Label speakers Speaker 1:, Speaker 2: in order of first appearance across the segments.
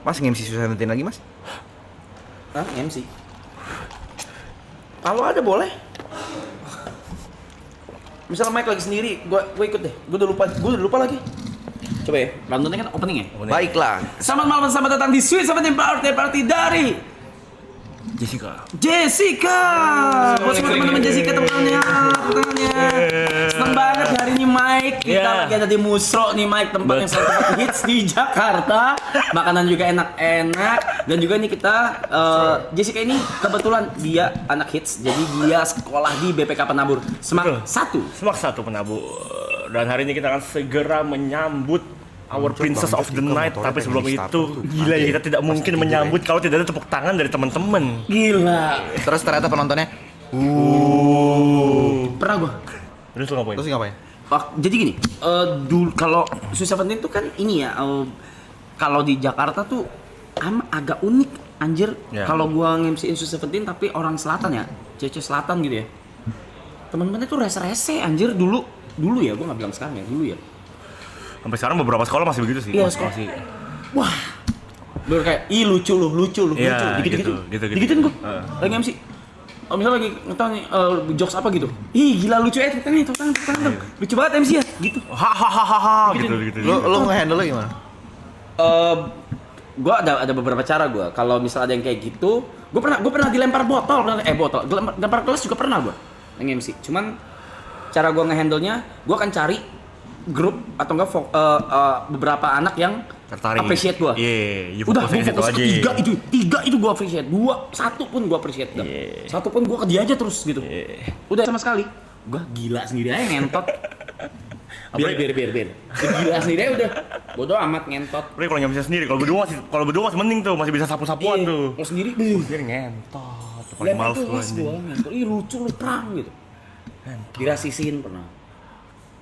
Speaker 1: Mas nge-MC Sweet Seventeen lagi mas?
Speaker 2: Hah? MC? Kalau ada boleh. Misalnya Mike lagi sendiri, gue ikut deh. Gue udah lupa lagi. Coba ya, lantunnya kan opening ya?
Speaker 1: Baiklah.
Speaker 2: Selamat malam, selamat datang di Sweet Seventeen Party dari Jessica. Buat semua teman-teman Jessica, teman-temannya. Senang banget hari ini Mike. Kita lagi ada di Musro nih Mike, tempat yang sangat hits di Jakarta. Makanan juga enak-enak. Dan juga nih kita Jessica ini kebetulan dia anak hits, jadi dia sekolah di BPK Penabur Semak 1.
Speaker 3: Semak 1 Penabur. Dan hari ini kita akan segera menyambut Our Princess of the Night, tapi sebelum itu gila ya, kita tidak mungkin menyambut kalau tidak ada tepuk tangan dari teman-teman.
Speaker 2: Gila.
Speaker 1: Terus ternyata penontonnya
Speaker 2: Pernah gua.
Speaker 3: Terus lu ngapain?
Speaker 1: terus ngapain?
Speaker 2: Jadi gini, dulu kalau Sweet Seventeen itu kan ini ya, kalau di Jakarta tuh agak unik anjir.
Speaker 3: Ya.
Speaker 2: Kalau gua nge-MC-in Sweet Seventeen tapi orang selatan ya, cewek selatan gitu ya. Teman-temannya tuh rese-rese anjir dulu ya, gua nggak bilang sekarang ya, dulu ya.
Speaker 3: Sampai sekarang beberapa sekolah masih begitu sih.
Speaker 2: Iya, sekolah.
Speaker 3: Masih.
Speaker 2: Wah. Baru kayak, ih lucu lu,
Speaker 3: Iya,
Speaker 2: dikit-dikit.
Speaker 3: gitu.
Speaker 2: Dikitin gua. Lagi MC. Oh, misalnya lagi ngetang nih, jokes apa gitu. Ih, gila lucu tepuk tangan. Lucu banget MC ya, gitu.
Speaker 3: Hahaha gitu.
Speaker 1: Lu nge-handle gimana?
Speaker 2: Gue ada beberapa cara gue. Kalau misalnya ada yang kayak gitu, gue pernah dilempar botol, lempar gelas juga pernah gue nge-MC. Cuman cara gue nge-handle-nya, gue akan cari grup atau enggak beberapa anak yang
Speaker 3: tertarik,
Speaker 2: appreciate gue.
Speaker 3: Iya,
Speaker 2: Udah gue
Speaker 3: fokus
Speaker 2: fokus
Speaker 3: aja.
Speaker 2: ke tiga itu gue appreciate. Satu pun gue appreciate. Satu pun gue ke dia aja terus gitu. Udah sama sekali. Gue gila sendiri aja ngentot. Biar. Gila sendiri aja udah. Bodoh amat ngentot.
Speaker 3: Tapi kalau nggak bisa sendiri, kalau berdua masih mending tuh, masih bisa sapu-sapuan tuh.
Speaker 2: Kalau sendiri,
Speaker 3: Dia ngentot. Paling males gua
Speaker 2: kelas gua ngentot. Ih lucu lu perang gitu. Dirasisin pernah.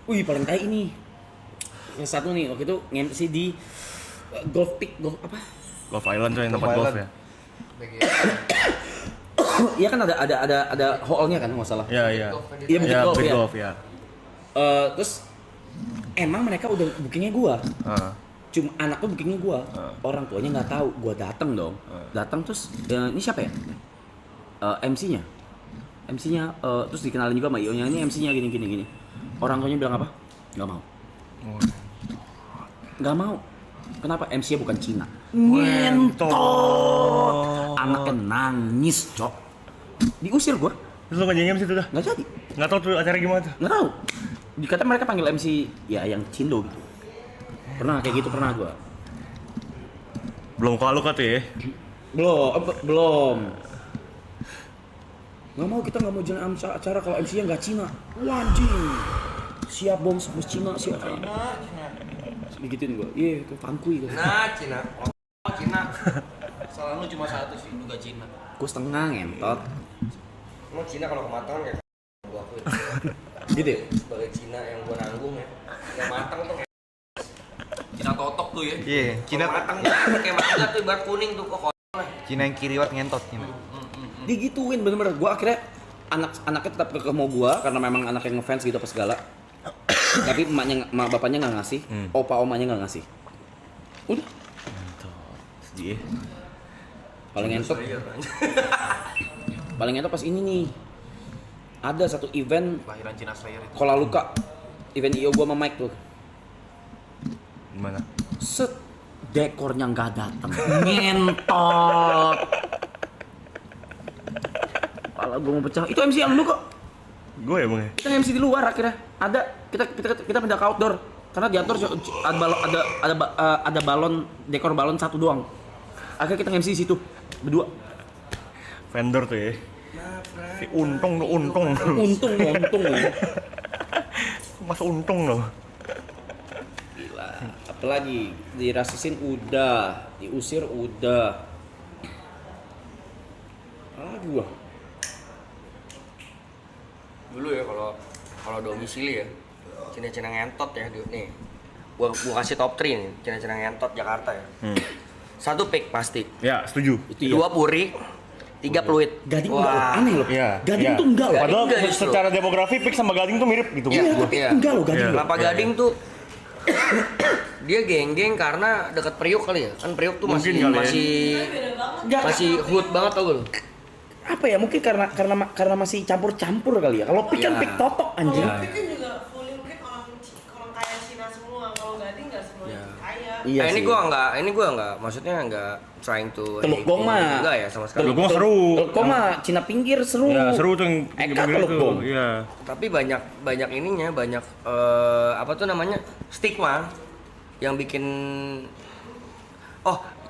Speaker 2: Wih paling kayak ini. Yang satu nih waktu itu nge-MC di golf apa?
Speaker 3: Golf Island tuh yang tempat golf ya.
Speaker 2: Iya kan ada hall-nya kan nggak salah.
Speaker 3: Iya.
Speaker 2: Iya bukit golf
Speaker 3: bukit
Speaker 2: ya.
Speaker 3: golf ya.
Speaker 2: Terus emang mereka udah bookingnya gua. Cuma anaknya bookingnya gua. Orang tuanya nggak tahu. Gua datang dong. Datang terus ini siapa ya? MC-nya. Terus dikenalin juga sama Io-nya, ini MC-nya gini. Orang tuanya bilang apa? Nggak mau. Kenapa? MC-nya bukan Cina. Ngentot. Anaknya nangis, Cok. Diusir gua.
Speaker 3: Terus lu nggak jadi MC tuh dah?
Speaker 2: Nggak jadi.
Speaker 3: Nggak tahu tuh acara gimana tuh?
Speaker 2: Nggak tahu. Dikata mereka panggil MC ya yang Cindo gitu. Pernah kayak gitu gua.
Speaker 3: Belum kalau tuh ya?
Speaker 2: Belum. Kita nggak mau jalan acara kalau MC-nya nggak Cina. Wah anjing. Siap bos Cina siap. Digituin gua. Iya itu fangkui itu.
Speaker 4: Cina. Salah lu cuma satu sih, lu gak Cina.
Speaker 2: Gua setengah ngentot.
Speaker 4: Emang Cina kalau kematangan kayak gua akuin.
Speaker 2: Gitu ya?
Speaker 4: Sebagai Cina yang gua nanggung ya. Yang matang tuh kayak Cina totok tuh ya.
Speaker 1: Iya, Cina
Speaker 4: matang tuh kayak mangga tuh ibarat kuning tuh kok.
Speaker 1: Cina yang kiriwat ngentot Cina.
Speaker 2: Digituin bener-bener. Gua akhirnya anaknya tetap ke mau gua karena memang anak yang ngefans gitu apa segala. Tapi emak bapaknya nggak ngasih, opa omanya nggak ngasih. Udah.
Speaker 3: Sedih.
Speaker 2: Paling ngentot pas ini nih. Ada satu event
Speaker 4: Lahiran Cina Slayer itu.
Speaker 2: Kuala Luka. Event IO gua sama Mike tuh.
Speaker 3: Gimana?
Speaker 2: Set dekornya nggak datang. Ngentot. Kepala gua mau pecah. Itu MC yang lu kok.
Speaker 3: Gue ya bang ya?
Speaker 2: Kita MC di luar akhirnya. Kita pindah ke outdoor karena di outdoor ada balon dekor balon satu doang. Akhirnya kita MC di situ berdua.
Speaker 3: Vendor tuh ya? Si untung.
Speaker 2: Untung.
Speaker 3: Mas untung loh.
Speaker 2: Gila. Apalagi dirasisin udah, diusir udah. Apalagi gua.
Speaker 4: Dulu ya kalau domisili ya. Cina-cina ngentot ya nih. Gua kasih top 3 nih, cina-cina ngentot Jakarta ya. Satu pick pasti.
Speaker 3: Ya, setuju.
Speaker 2: Itu
Speaker 4: Dua puri, 3 peluit.
Speaker 2: Gading
Speaker 4: Wah.
Speaker 2: enggak loh, aneh loh.
Speaker 3: Iya.
Speaker 2: Gading tuh enggak loh.
Speaker 4: Gading
Speaker 3: Padahal
Speaker 4: enggak justru.
Speaker 3: secara demografi Pik sama Gading tuh mirip gitu.
Speaker 2: Iya,
Speaker 3: gua.
Speaker 2: tapi
Speaker 4: Iya.
Speaker 2: enggak loh Gading
Speaker 3: Iya.
Speaker 2: loh.
Speaker 4: Kelapa Gading tuh Dia geng-geng karena deket Priuk kali ya. Kan Priuk tuh
Speaker 3: Mungkin
Speaker 4: masih
Speaker 3: kali ya.
Speaker 2: Nggak.
Speaker 4: masih hood banget tau gue lu.
Speaker 2: Apa ya, mungkin karena masih campur-campur kali ya. Kalau pik kan
Speaker 4: Iya.
Speaker 2: pik totok anjing.
Speaker 5: Kalau mungkin juga fully mungkin orang kaya Cina semua. Kalau Gading nggak semuanya
Speaker 4: Ya.
Speaker 5: kaya.
Speaker 2: Iya
Speaker 4: ini
Speaker 2: sih.
Speaker 4: gua enggak, maksudnya enggak trying to
Speaker 2: Teluk Gong mah.
Speaker 4: enggak ya sama sekali.
Speaker 3: Teluk Gong seru.
Speaker 2: Teluk Gong mah Cina pinggir seru.
Speaker 3: Ya seru tuh yang
Speaker 2: Eka
Speaker 3: pinggir-pinggir
Speaker 2: Teluk Gong.
Speaker 3: Iya.
Speaker 4: Tapi banyak ininya, banyak apa tuh namanya? Stigma yang bikin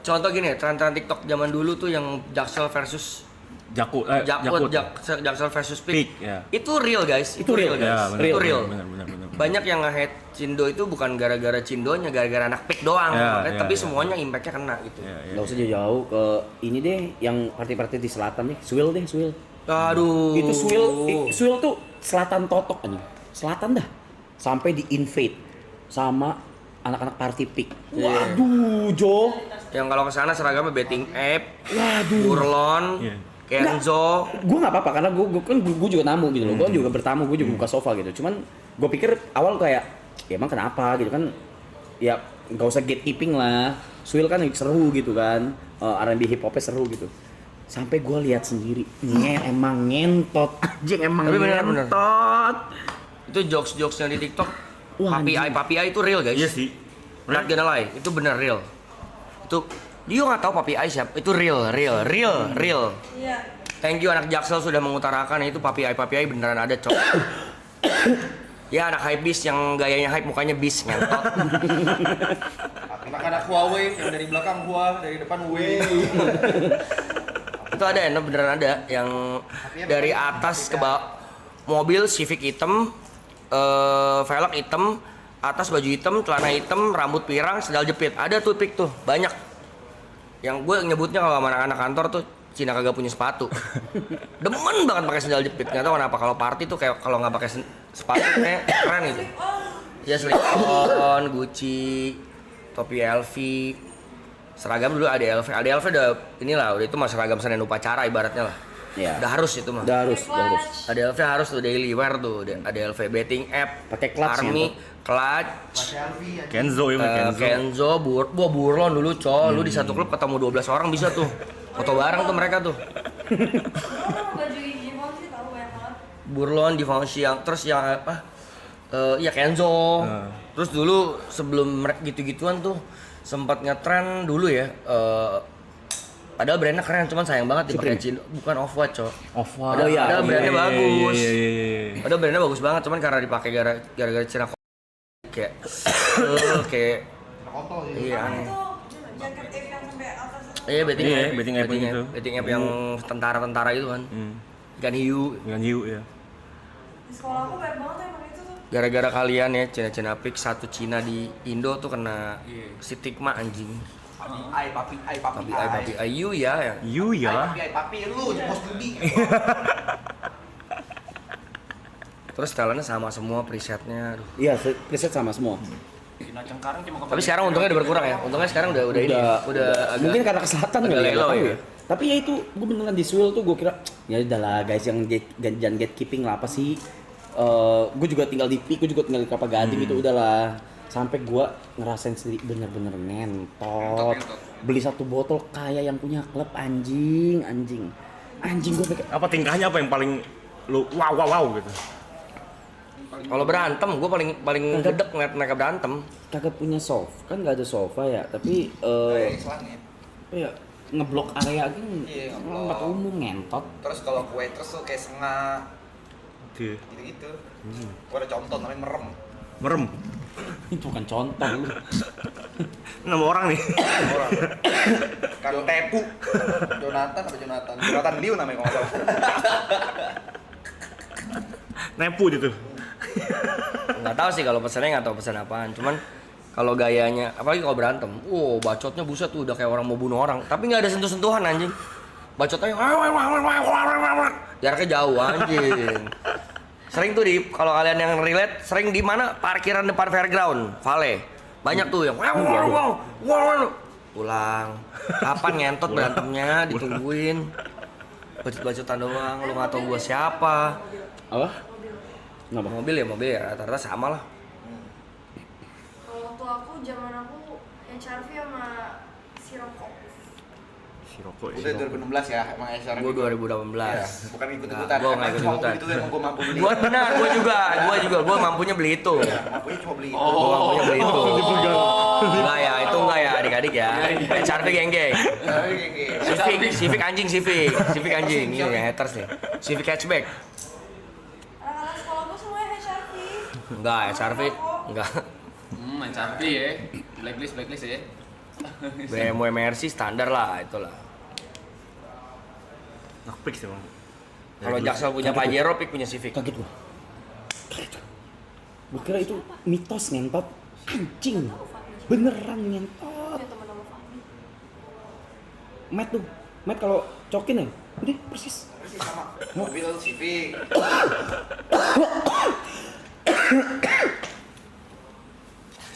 Speaker 4: contoh gini, tren-tren TikTok zaman dulu tuh yang Jaksel versus
Speaker 3: Jakut.
Speaker 4: Jaksel versus
Speaker 3: Pik,
Speaker 4: Pik.
Speaker 3: ya.
Speaker 4: Itu real guys,
Speaker 2: Itu real,
Speaker 4: guys.
Speaker 3: Ya, benar,
Speaker 4: Itu
Speaker 2: Real.
Speaker 4: real.
Speaker 3: Benar.
Speaker 4: Banyak yang nge-hate Cindo itu bukan gara-gara Cindonya, gara-gara anak Pik doang.
Speaker 3: Ya,
Speaker 4: Makanya,
Speaker 3: ya,
Speaker 4: tapi
Speaker 3: ya.
Speaker 4: semuanya impact-nya kena gitu.
Speaker 3: Ya, ya.
Speaker 2: Nggak usah jauh-jauh ke ini deh, yang party-party di selatan nih, Swil deh, Swil.
Speaker 4: Aduh.
Speaker 2: Itu Swil tuh selatan totok anjing. Selatan dah. Sampai di invade sama anak-anak party pik. Waduh, Jo.
Speaker 4: Yang kalau ke sana seragamnya betting app,
Speaker 2: Waduh.
Speaker 4: Burlon,
Speaker 3: Iya.
Speaker 4: Kenzo.
Speaker 2: Gue nggak apa-apa karena gue juga tamu gitu loh. Gue juga bertamu, gue juga buka sofa gitu. Cuman gue pikir awal kayak ya emang kenapa gitu kan. Ya nggak usah gatekeeping lah. Swil kan seru gitu kan. R&B hip hopnya seru gitu. Sampai gue lihat sendiri, emang ngentot anjing, emang
Speaker 4: Tapi bener.
Speaker 2: ngentot.
Speaker 4: Itu jokes-jokesnya di TikTok.
Speaker 2: Wah,
Speaker 4: Papi ai itu real guys.
Speaker 3: Iya sih.
Speaker 4: Not gonna lie, itu bener real. Itu dia nggak tahu Papi ai siapa. Itu real.
Speaker 5: Iya.
Speaker 4: Thank you anak Jaksel sudah mengutarakan itu Papi ai beneran ada cok. Ya anak hype bis yang gayanya hype mukanya bis ngentot.
Speaker 1: Anak-anak Huawei yang dari belakang Hua, dari depan Wei.
Speaker 4: Itu ada ya, beneran ada yang dari atas ke bawah mobil Civic hitam, velg hitam, atas baju hitam, celana hitam, rambut pirang, sendal jepit. Ada tuh pik tuh, banyak. Yang gue nyebutnya kalau sama anak-anak kantor tuh Cina kagak punya sepatu. Demen banget pakai sendal jepit. Nggak tahu kenapa kalau party tuh kayak kalau nggak pakai sepatu kayak keren gitu. Ya slip-on, Gucci, topi LV. Seragam dulu ada LV udah inilah, udah itu mah seragam Senin upacara ibaratnya lah.
Speaker 2: Iya.
Speaker 4: Udah harus itu mah.
Speaker 2: Udah harus.
Speaker 4: Ada LV harus tuh daily wear tuh, ada LV betting app,
Speaker 2: Pakai clutch
Speaker 4: Army,
Speaker 2: ya,
Speaker 4: clutch,
Speaker 3: Kenzo ya,
Speaker 4: Kenzo, Burlon dulu lu di satu klub ketemu 12 orang bisa tuh. Foto bareng tuh mereka tuh.
Speaker 5: Baju Givenchy tahu banyak banget.
Speaker 4: Burlon, Givenchy yang terus yang apa? Ya Kenzo. Terus dulu sebelum gitu-gituan tuh sempat ngetren dulu ya. Padahal brandnya keren, cuman sayang banget dipakai Cina. Bukan Off-White, Cok.
Speaker 3: Off-White.
Speaker 4: Padahal brandnya bagus.
Speaker 3: Iya.
Speaker 4: Padahal brandnya bagus banget, cuman karena dipakai gara-gara Cina kayak kayak iya aneh.
Speaker 5: Itu jaket F yang sampai atas.
Speaker 4: Iya, betting
Speaker 3: Iya,
Speaker 4: app.
Speaker 3: betting app gitu.
Speaker 4: Betting app yang tentara-tentara itu kan. Ikan hiu.
Speaker 3: Dengan hiu ya.
Speaker 5: Di sekolah aku banyak banget emang itu tuh.
Speaker 4: Gara-gara kalian ya Cina-Cina pik satu Cina di Indo tuh kena stigma anjing.
Speaker 1: Papi
Speaker 4: Papi ayu ya.
Speaker 3: Hiu ya.
Speaker 1: Papi lu, bos judi.
Speaker 4: Terus setelannya sama semua presetnya. Aduh.
Speaker 2: Iya, preset sama semua.
Speaker 4: Tapi sekarang untungnya udah berkurang ya. Untungnya sekarang udah ini. Udah agak
Speaker 2: mungkin karena ke selatan
Speaker 4: agak
Speaker 2: kali
Speaker 4: lelo
Speaker 2: nggak tahu
Speaker 4: ya.
Speaker 2: Tapi ya itu gue beneran di Swil tuh gue kira ya udahlah guys, yang jangan gatekeeping lah, apa sih. Gue juga tinggal di Pik, gue juga tinggal di Kelapa Gading, itu udahlah. Sampai gue ngerasain sendiri bener-bener ngentot. Beli satu botol kayak yang punya klub, anjing gue pikir
Speaker 3: Apa tingkahnya apa yang paling lu wow gitu?
Speaker 4: Kalau berantem, gue paling gedek ngeliat mereka berantem.
Speaker 2: kagak punya sofa, kan nggak ada sofa ya, tapi ya ngeblok area gini,
Speaker 1: Iya, ngeblok.
Speaker 2: tempat umum ngentot.
Speaker 1: Terus kalau kue terus tuh kayak sengah
Speaker 3: Gitu.
Speaker 1: gitu-gitu. Gua ada contoh namanya merem.
Speaker 3: Merem.
Speaker 2: Itu bukan contoh lu.
Speaker 3: Nama orang nih.
Speaker 1: Orang. Kan Tepu. Jonathan Liu namanya kalau nggak salah.
Speaker 3: Nepu gitu.
Speaker 4: Nggak tahu sih kalau pesannya, nggak tahu pesan apaan. Cuman kalau gayanya, apalagi kalau berantem, bacotnya buset tuh udah kayak orang mau bunuh orang. Tapi nggak ada sentuh-sentuhan anjing. Bacotnya jaraknya jauh anjing. Sering tuh kalau kalian yang relate, sering di mana parkiran depan fairground, Vale. Banyak tuh yang pulang. Kapan ngentot berantemnya, ditungguin. Bacot-bacotan doang, lu nggak tahu gua siapa.
Speaker 2: Apa? Kenapa?
Speaker 4: Mobil ya rata-rata sama lah.
Speaker 6: HRV sama si rokok.
Speaker 3: Si rokok
Speaker 1: Udah 2016 ya, emang SR.
Speaker 4: Gue 2018.
Speaker 1: Iya, bukan ikut-ikutan.
Speaker 4: Gue nggak ikut-ikutan.
Speaker 1: Itu emang gue mampu beli.
Speaker 4: Gue benar, gue juga, gue mampunya beli itu.
Speaker 1: Mampunya cuma beli itu.
Speaker 4: Gue mampunya beli itu. Enggak ya, itu enggak ya adik-adik ya. HRV geng-geng. Civic anjing Civic anjing. Ini yang haters nih. Civic hatchback.
Speaker 6: Anak-anak sekolah gue semuanya HRV.
Speaker 4: Enggak, HRV enggak.
Speaker 7: Main cantik ya. Blacklist ya.
Speaker 4: BMW Mercy standar lah itulah.
Speaker 3: Nakpik sih bang.
Speaker 4: Kalau Jaksel punya Pajero, Pik punya Civic.
Speaker 2: Kaget gua. Gua kira itu mitos ngentot. Anjing. Beneran ngentot.
Speaker 6: Punya temen sama Fahmi.
Speaker 2: Matt tuh. Matt kalau cokin ya. Udah persis.
Speaker 1: Persis sama mobil Civic.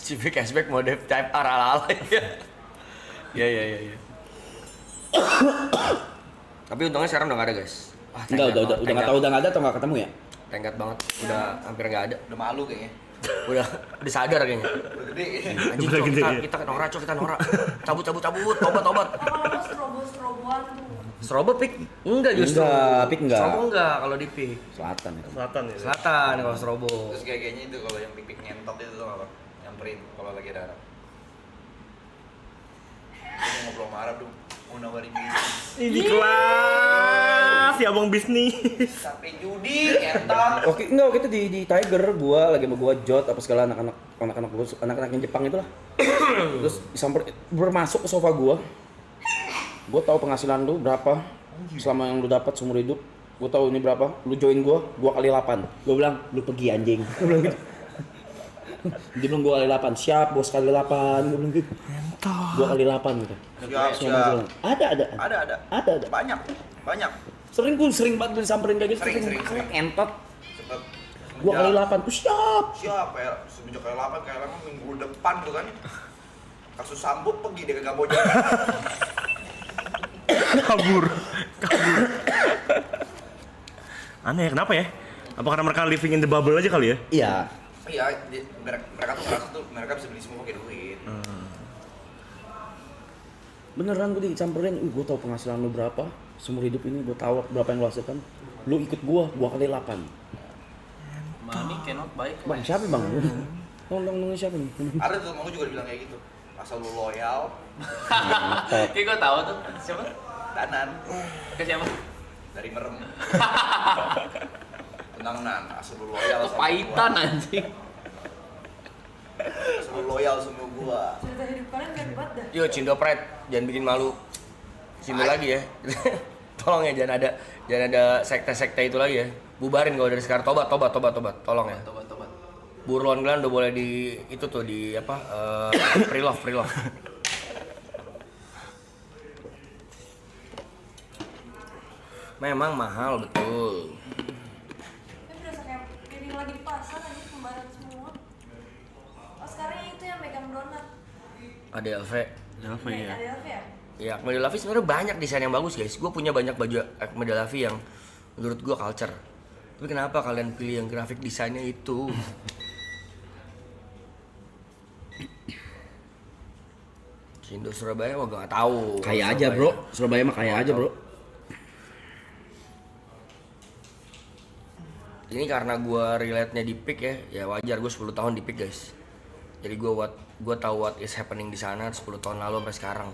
Speaker 4: Civic hatchback mode type R ala-ala ya. Ya. Tapi untungnya sekarang udah nggak ada guys. Wah,
Speaker 2: Enggak, udah enggak tahu udah enggak ada atau enggak ketemu ya?
Speaker 4: Tenggat banget, udah hampir nggak ada.
Speaker 1: Udah malu kayaknya.
Speaker 4: Udah sadar kayaknya.
Speaker 1: Udah gede.
Speaker 4: Anjing
Speaker 3: Udah
Speaker 4: Cok,
Speaker 3: gede, ya.
Speaker 4: kita norak Cok, kita norak. Cabut, tobat.
Speaker 6: Lama-lama strobo-stroboan tuh.
Speaker 4: Strobo Pik? Enggak justru.
Speaker 2: Enggak, Pik enggak.
Speaker 4: Strobo enggak kalau di Pik.
Speaker 2: Selatan ya.
Speaker 3: Selatan ya.
Speaker 4: Selatan kalau Strobo.
Speaker 1: Terus kayaknya itu kalau yang pipik ngentot itu tuh apa? Nyamperin kalau lagi ada Arab. Gue mau ngobrol sama Arab dong. Mau nawarin bisnis.
Speaker 3: Ini kelas si abang bisnis.
Speaker 1: Sampai judi, ngentot.
Speaker 2: Oke, enggak waktu itu di Tiger gua lagi sama gua Jot apa segala anak-anak yang Jepang itulah. Terus bermasuk ke sofa gua. Gua tahu penghasilan lu berapa selama yang lu dapat seumur hidup. Gua tahu ini berapa. Lu join gua kali 8. Gua bilang, "Lu pergi anjing." Gua bilang gitu. Dia bilang gua kali 8. Siap, bos kali 8. Gua bilang gitu. Gua kali 8 gitu.
Speaker 1: Siap.
Speaker 2: Ada.
Speaker 1: Banyak.
Speaker 2: Sering banget disamperin kayak gitu.
Speaker 1: Sering.
Speaker 2: Entot.
Speaker 1: Cepet.
Speaker 2: Gua kali 8. Siap.
Speaker 1: Siap ya, semenjak kali 8 minggu depan tuh kan. Kasus Sambo pergi dia ke Kamboja.
Speaker 3: kabur. Aneh, kenapa ya? Apa karena mereka living in the bubble aja kali ya?
Speaker 2: Iya.
Speaker 1: Iya, mereka tuh ngerasa tuh mereka bisa beli semua pakai duit.
Speaker 2: Beneran gue dicampurin, gue tau penghasilan lu berapa seumur hidup ini, gue tahu berapa yang lu hasilkan. Lu ikut gua kali 8.
Speaker 7: Money cannot buy.
Speaker 2: Bang, siapa bang? Tolong siapa nih?
Speaker 1: Ada tuh, mau juga bilang kayak gitu. Asal lu loyal,
Speaker 7: Kayak gue tahu tuh. Siapa?
Speaker 1: Danan
Speaker 7: Ke siapa?
Speaker 1: dari Merem. Tenang Nan, asal lu loyal sama
Speaker 7: Kepahitan
Speaker 1: gua.
Speaker 7: anjing.
Speaker 1: Asal lu loyal sama gua.
Speaker 6: Cerita hidup kalian gak banget dah.
Speaker 4: Yo, Cindo Pride, jangan bikin malu. Cindo lagi ya. Tolong ya, jangan ada sekte-sekte itu lagi ya. Bubarin kalau dari sekarang, tobat. Tolong ya.
Speaker 7: Tobat.
Speaker 4: Burlon kalian udah boleh di itu tuh di apa? Pre-love. Memang mahal betul.
Speaker 6: Tapi berasa kayak keliling lagi di pasar aja kembaran semua. Oh sekarang yang itu yang megang donat.
Speaker 4: Ada LV.
Speaker 3: Apa
Speaker 6: Ada
Speaker 3: ya?
Speaker 6: apa ya?
Speaker 4: Ya, Ahmad Lavi sebenarnya banyak desain yang bagus guys. Gue punya banyak baju Ahmad Lavi yang menurut gue culture. Tapi kenapa kalian pilih yang grafik desainnya itu? Cindo Surabaya gua gak tahu.
Speaker 2: Kaya aja bro, Surabaya mah kaya aja bro.
Speaker 4: Ini karena gua relate-nya di PIK ya wajar gue 10 tahun di PIK guys. Jadi gua tahu what is happening di sana 10 tahun lalu sampai sekarang.